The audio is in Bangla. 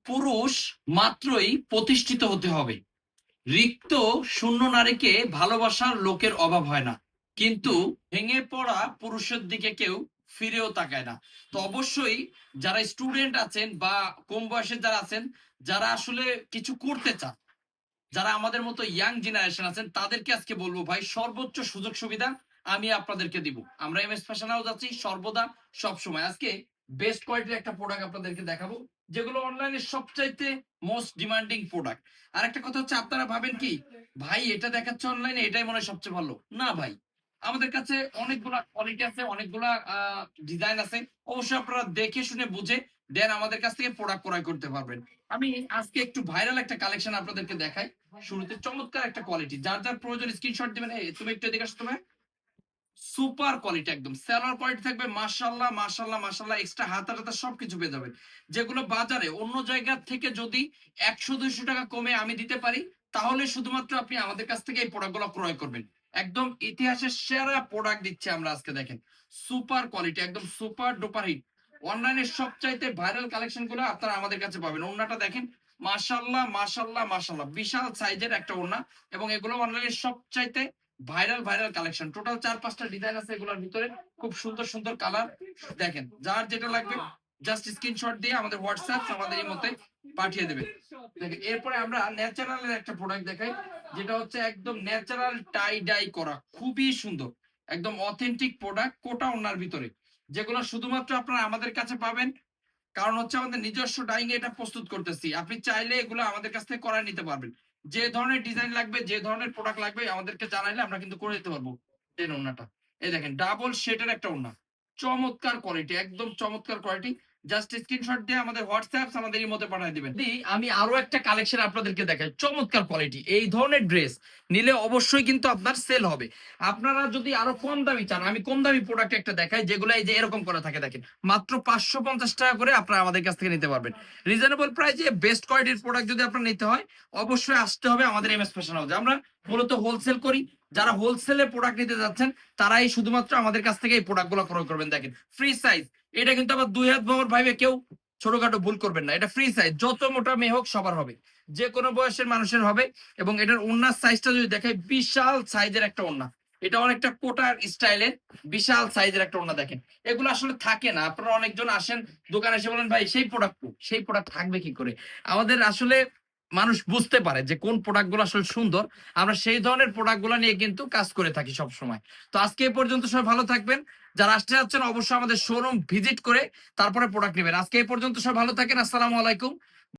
পুরুষ মাত্রই প্রতিষ্ঠিত হতে হবে। রিক্ত শূন্য নারীকে ভালোবাসার লোকের অভাব হয় না, কিন্তু ভেঙে পড়া পুরুষের দিকে কেউ ফিরেও তাকায় না। তো অবশ্যই যারা স্টুডেন্ট আছেন বা কম বয়সের যারা আছেন, যারা আসলে কিছু করতে চান, যারা আমাদের মতো ইয়াং জেনারেশন আছেন, তাদেরকে আজকে বলবো ভাই সর্বোচ্চ সুযোগ সুবিধা আমি আপনাদেরকে দিব। আমরা এমএস ফ্যাশন হাউস আছি সর্বদা, সব সময়। আজকে বেস্ট কোয়ালিটির একটা প্রোডাক্ট আপনাদেরকে দেখাবো, যেগুলো অনলাইনে সবচাইতে মোস্ট ডিমান্ডিং প্রোডাক্ট। আর একটা কথা হচ্ছে, আপনারা ভাবেন কি ভাই এটা দেখাচ্ছে অনলাইনে এটাই মনে হয় সবচেয়ে ভালো। না ভাই, আমাদের কাছে অনেকগুলা কোয়ালিটি আছে, অনেকগুলা ডিজাইন আছে। অবশ্যই আপনারা দেখে শুনে বুঝে দেন আমাদের কাছ থেকে প্রোডাক্ট ক্রয় করতে পারবেন। আমি আজকে একটু ভাইরাল একটা কালেকশন আপনাদেরকে দেখাই। শুরুতে চমৎকার একটা কোয়ালিটি, যার যার প্রয়োজন স্ক্রিনশট দিবেন। এই তুমি একটু এদিকে আসো। তোমার সুপার কোয়ালিটি, একদম সেলার কোয়ালিটি থাকবে। মাশাআল্লাহ মাশাআল্লাহ মাশাআল্লাহ, এক্সট্রা হাতা টাতা সবকিছু পেয়ে যাবেন। যেগুলো বাজারে অন্য জায়গা থেকে যদি 100-200 টাকা কমে আমি দিতে পারি, তাহলে শুধুমাত্র আপনি আমাদের কাছ থেকে এই প্রোডাক্টগুলো ক্রয় করবেন। একদম ইতিহাসের সেরা প্রোডাক্ট দিচ্ছি আমরা আজকে। দেখেন সুপার কোয়ালিটি, একদম সুপার ডুপার হিট। অনলাইনের সবচাইতে ভাইরাল কালেকশন গুলো আপনারা আমাদের কাছে পাবেন। ওন্নাটা দেখেন, মাশাআল্লাহ মাশাআল্লাহ মাশাআল্লাহ, বিশাল সাইজের একটা ওন্না। এবং এগুলো অনলাইনের সবচাইতে ভাইরাল ভাইরাল কালেকশন। টোটাল 4-5টা ডিজাইন আছে এগুলোর ভিতরে, খুব সুন্দর সুন্দর কালার। দেখেন যার যেটা লাগবে জাস্ট স্ক্রিনশট দিয়ে আমাদের হোয়াটসঅ্যাপ আমাদের এই মতে পাঠিয়ে দেবেন। দেখেন এরপরে আমরা ন্যাচারালের একটা প্রোডাক্ট দেখাই, যেটা হচ্ছে একদম ন্যাচারাল টাই ডাই করা, খুবই সুন্দর, একদম অথেন্টিক প্রোডাক্ট, কোটা ওনার ভিতরে, যেগুলো শুধুমাত্র আপনারা আমাদের কাছে পাবেন। কারণ হচ্ছে আমাদের নিজস্ব ডাইং এটা প্রস্তুত করতেছি। আপনি চাইলে এগুলো আমাদের কাছ থেকে করায় নিতে পারবেন। যে ধরনের ডিজাইন লাগবে, যে ধরনের প্রোডাক্ট লাগবে আমাদেরকে জানাইলে আমরা কিন্তু করে দিতে পারবো। দেন ওন্নাটা এই দেখেন, ডাবল শেডের একটা ওন্না, চমৎকার কোয়ালিটি, একদম চমৎকার কোয়ালিটি। জাস্ট স্ক্রিনশট দিয়ে আমাদের হোয়াটসঅ্যাপ আমাদের এই মধ্যে পাঠিয়ে দিবেন। আমি আরো একটা কালেকশন আপনাদেরকে দেখাই, চমৎকার কোয়ালিটি। এই ধরনের ড্রেস নিলে অবশ্যই কিন্তু আপনার সেল হবে। আপনারা যদি আরো কম দামি চান, আমি কম দামি প্রোডাক্ট একটা দেখাই, যেগুলো এই যে এরকম করা থাকে। দেখেন মাত্র 550 টাকা করে আপনারা আমাদের কাছ থেকে নিতে পারবেন। রিজনেবল প্রাইসে বেস্ট কোয়ালিটির প্রোডাক্ট যদি আপনার নিতে হয়, অবশ্যই আসতে হবে আমাদের এমএস ফ্যাশন হাউসে। আমরা মূলত হোলসেল করি। যারা হোলসেলে প্রোডাক্ট নিতে যাচ্ছেন, তারাই শুধুমাত্র আমাদের কাছ থেকে এই প্রোডাক্টগুলো ক্রয় করবেন। দেখেন ফ্রি সাইজ, এটা কিন্তু আবার 2 হাত বহর ভাইবে কেউ ছোটখাটো ভুল করবেন না। এটা ফ্রি সাইজ, যত মোটা মেয়ে হোক সবার হবে, যে কোনো বয়সের মানুষের হবে। এবং এটার ওড়নার সাইজটা যদি দেখাই, বিশাল সাইজের একটা ওড়না। এটা অনেকটা কোটার স্টাইলের বিশাল সাইজের একটা ওড়না। দেখেন এগুলো আসলে থাকে না। আপনারা অনেকজন আসেন দোকানে এসে বলেন ভাই সেই প্রোডাক্ট, সেই প্রোডাক্ট থাকবে কি করে? আমাদের আসলে মানুষ বুঝতে পারে যে কোন প্রোডাক্ট গুলো আসলে সুন্দর। আমরা সেই ধরনের প্রোডাক্ট গুলো নিয়ে কিন্তু কাজ করে থাকি সব সময়। তো আজকে এই পর্যন্ত, সবাই ভালো থাকবেন। যারা আসতে যাচ্ছেন অবশ্যই আমাদের শোরুম ভিজিট করে তারপরে প্রোডাক্ট নেবেন। আজকে এই পর্যন্ত, সবাই ভালো থাকেন। আসসালামু আলাইকুম।